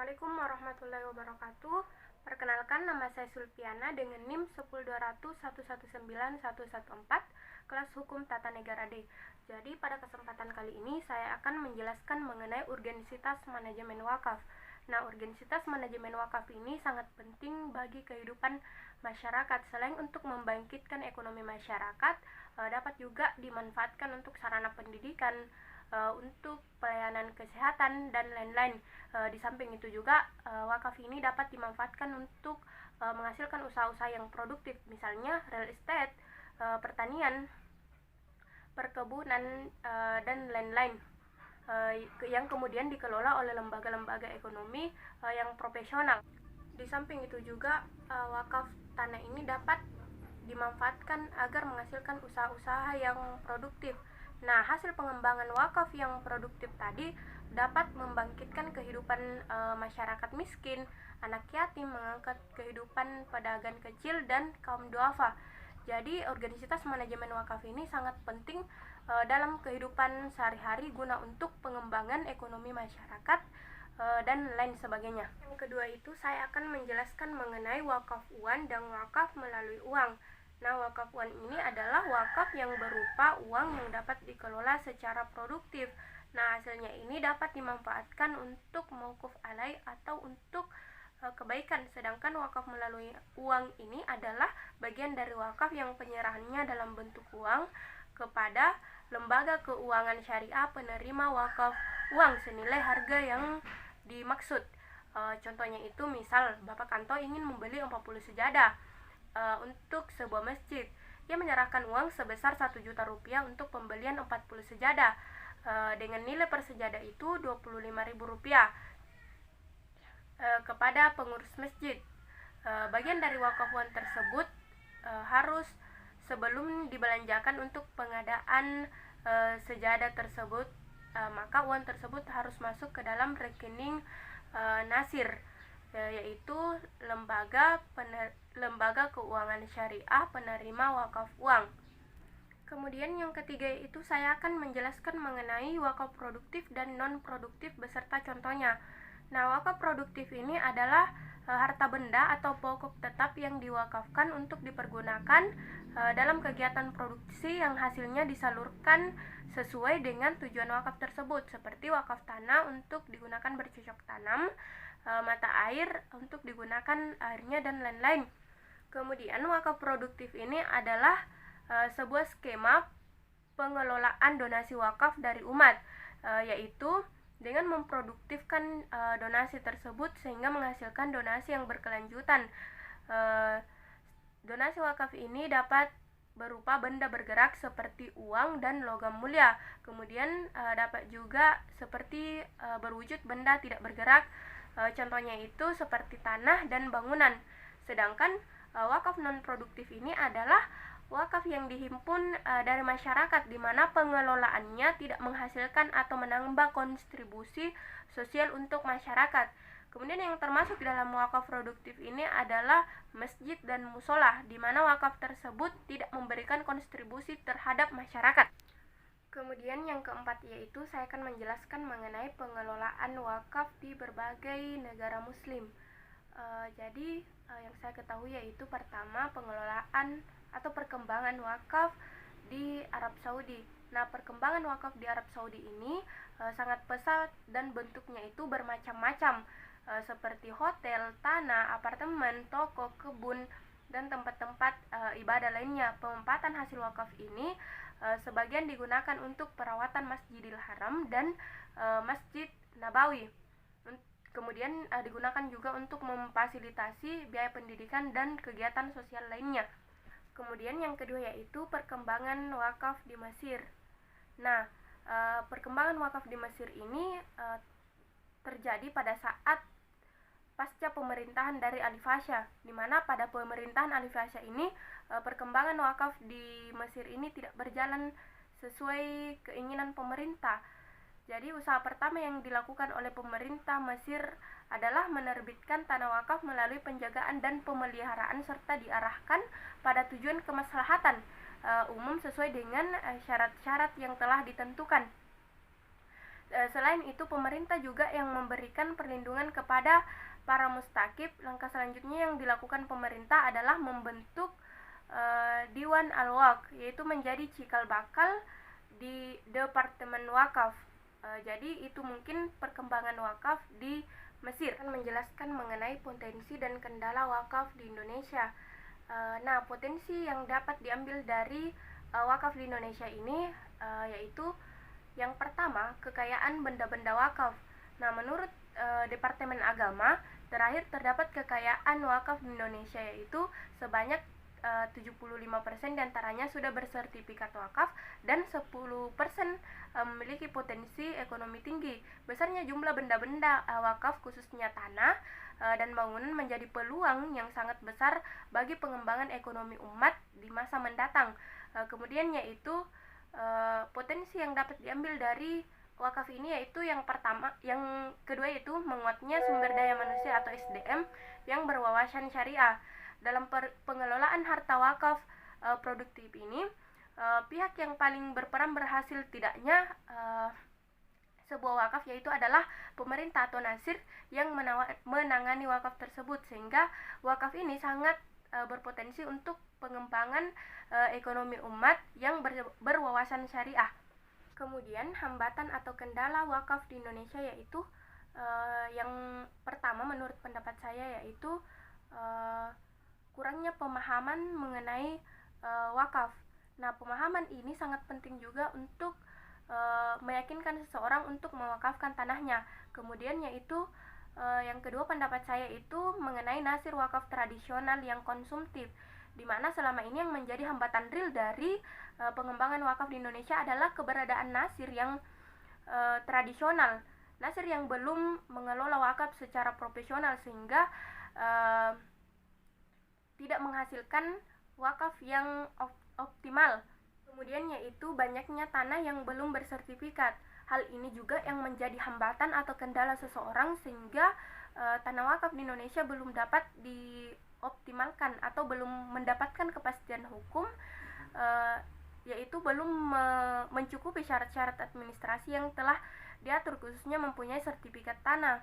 Assalamualaikum warahmatullahi wabarakatuh. Perkenalkan, nama saya Sulpiana dengan NIM 10200119114, kelas Hukum Tata Negara D. Jadi pada kesempatan kali ini saya akan menjelaskan mengenai urgensitas manajemen wakaf. Nah, urgensitas manajemen wakaf ini sangat penting bagi kehidupan masyarakat. Selain untuk membangkitkan ekonomi masyarakat, dapat juga dimanfaatkan untuk sarana pendidikan, untuk pelayanan kesehatan dan lain-lain. Di samping itu juga wakaf ini dapat dimanfaatkan untuk menghasilkan usaha-usaha yang produktif, misalnya real estate, pertanian, perkebunan, dan lain-lain, yang kemudian dikelola oleh lembaga-lembaga ekonomi yang profesional. Di samping itu juga wakaf tanah ini dapat dimanfaatkan agar menghasilkan usaha-usaha yang produktif. Nah, hasil pengembangan wakaf yang produktif tadi dapat membangkitkan kehidupan masyarakat miskin, anak yatim, mengangkat kehidupan pedagang kecil dan kaum duafa. Jadi, urgensitas manajemen wakaf ini sangat penting dalam kehidupan sehari-hari guna untuk pengembangan ekonomi masyarakat dan lain sebagainya. Yang kedua itu saya akan menjelaskan mengenai wakaf uang dan wakaf melalui uang. Nah, wakaf uang ini adalah wakaf yang berupa uang yang dapat dikelola secara produktif. Nah, hasilnya ini dapat dimanfaatkan untuk mauquf alaih atau untuk kebaikan. Sedangkan wakaf melalui uang ini adalah bagian dari wakaf yang penyerahannya dalam bentuk uang kepada lembaga keuangan syariah penerima wakaf uang senilai harga yang dimaksud. Contohnya itu misal Bapak Kanto ingin membeli 40 sejadah untuk sebuah masjid. Ia menyerahkan uang sebesar 1 juta rupiah untuk pembelian 40 sejadah dengan nilai per sejadah itu Rp25.000 kepada pengurus masjid. Bagian dari wakaf uang tersebut harus sebelum dibelanjakan untuk pengadaan sejadah tersebut, maka uang tersebut harus masuk ke dalam rekening nasir, yaitu lembaga keuangan syariah penerima wakaf uang. Kemudian yang ketiga itu saya akan menjelaskan mengenai wakaf produktif dan non produktif beserta contohnya. Nah, wakaf produktif ini adalah harta benda atau pokok tetap yang diwakafkan untuk dipergunakan dalam kegiatan produksi yang hasilnya disalurkan sesuai dengan tujuan wakaf tersebut, seperti wakaf tanah untuk digunakan bercocok tanam, mata air untuk digunakan airnya, dan lain-lain. Kemudian wakaf produktif ini adalah sebuah skema pengelolaan donasi wakaf dari umat, yaitu dengan memproduktifkan donasi tersebut sehingga menghasilkan donasi yang berkelanjutan. Donasi wakaf ini dapat berupa benda bergerak seperti uang dan logam mulia. Kemudian dapat juga seperti berwujud benda tidak bergerak. Contohnya itu seperti tanah dan bangunan. Sedangkan wakaf non produktif ini adalah wakaf yang dihimpun dari masyarakat, di mana pengelolaannya tidak menghasilkan atau menambah kontribusi sosial untuk masyarakat. Kemudian yang termasuk dalam wakaf produktif ini adalah masjid dan musola, di mana wakaf tersebut tidak memberikan kontribusi terhadap masyarakat. Kemudian yang keempat yaitu saya akan menjelaskan mengenai pengelolaan wakaf di berbagai negara muslim. Jadi yang saya ketahui yaitu pertama, pengelolaan atau perkembangan wakaf di Arab Saudi. Nah, perkembangan wakaf di Arab Saudi ini sangat pesat dan bentuknya itu bermacam-macam, seperti hotel, tanah, apartemen, toko, kebun, dan tempat-tempat ibadah lainnya. Pemanfaatan hasil wakaf ini sebagian digunakan untuk perawatan Masjidil Haram dan Masjid Nabawi. Kemudian digunakan juga untuk memfasilitasi biaya pendidikan dan kegiatan sosial lainnya. Kemudian yang kedua yaitu perkembangan wakaf di Mesir. Nah, perkembangan wakaf di Mesir ini terjadi pada saat pasca pemerintahan dari Ali Fasha, di mana pada pemerintahan Ali Fasha ini perkembangan wakaf di Mesir ini tidak berjalan sesuai keinginan pemerintah. Jadi usaha pertama yang dilakukan oleh pemerintah Mesir adalah menerbitkan tanah wakaf melalui penjagaan dan pemeliharaan serta diarahkan pada tujuan kemaslahatan umum sesuai dengan syarat-syarat yang telah ditentukan. Selain itu, pemerintah juga yang memberikan perlindungan kepada para mustakib. Langkah selanjutnya yang dilakukan pemerintah adalah membentuk Diwan Al-Waqf, yaitu menjadi cikal bakal di Departemen Wakaf. Jadi itu mungkin perkembangan wakaf di Mesir. Akan menjelaskan mengenai potensi dan kendala wakaf di Indonesia. Nah, potensi yang dapat diambil dari wakaf di Indonesia ini yaitu yang pertama, kekayaan benda-benda wakaf. Nah, menurut Departemen Agama, terakhir terdapat kekayaan wakaf di Indonesia yaitu sebanyak 75% diantaranya sudah bersertifikat wakaf dan 10% memiliki potensi ekonomi tinggi. Besarnya jumlah benda-benda wakaf khususnya tanah dan bangunan menjadi peluang yang sangat besar bagi pengembangan ekonomi umat di masa mendatang. Kemudian yaitu potensi yang dapat diambil dari wakaf ini yaitu yang kedua yaitu menguatnya sumber daya manusia atau SDM yang berwawasan syariah. Dalam pengelolaan harta wakaf produktif ini, pihak yang paling berperan berhasil tidaknya sebuah wakaf yaitu adalah pemerintah atau nasir yang menangani wakaf tersebut, sehingga wakaf ini sangat berpotensi untuk pengembangan ekonomi umat yang berwawasan syariah. Kemudian hambatan atau kendala wakaf di Indonesia yaitu yang pertama menurut pendapat saya yaitu kurangnya pemahaman mengenai wakaf. Nah, pemahaman ini sangat penting juga untuk meyakinkan seseorang untuk mewakafkan tanahnya. Kemudian yaitu yang kedua pendapat saya itu mengenai nasir wakaf tradisional yang konsumtif, di mana selama ini yang menjadi hambatan real dari pengembangan wakaf di Indonesia adalah keberadaan nasir yang tradisional, nasir yang belum mengelola wakaf secara profesional sehingga tidak menghasilkan wakaf yang optimal. Kemudian yaitu banyaknya tanah yang belum bersertifikat. Hal ini juga yang menjadi hambatan atau kendala seseorang sehingga tanah wakaf di Indonesia belum dapat dioptimalkan atau belum mendapatkan kepastian hukum, yaitu belum mencukupi syarat-syarat administrasi yang telah diatur, khususnya mempunyai sertifikat tanah.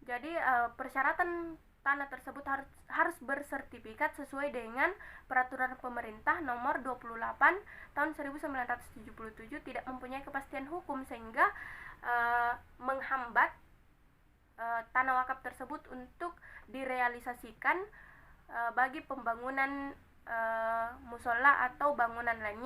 Jadi persyaratan tanah tersebut harus bersertifikat sesuai dengan peraturan pemerintah nomor 28 tahun 1977, tidak mempunyai kepastian hukum sehingga menghambat tanah wakaf tersebut untuk direalisasikan bagi pembangunan musola atau bangunan lainnya.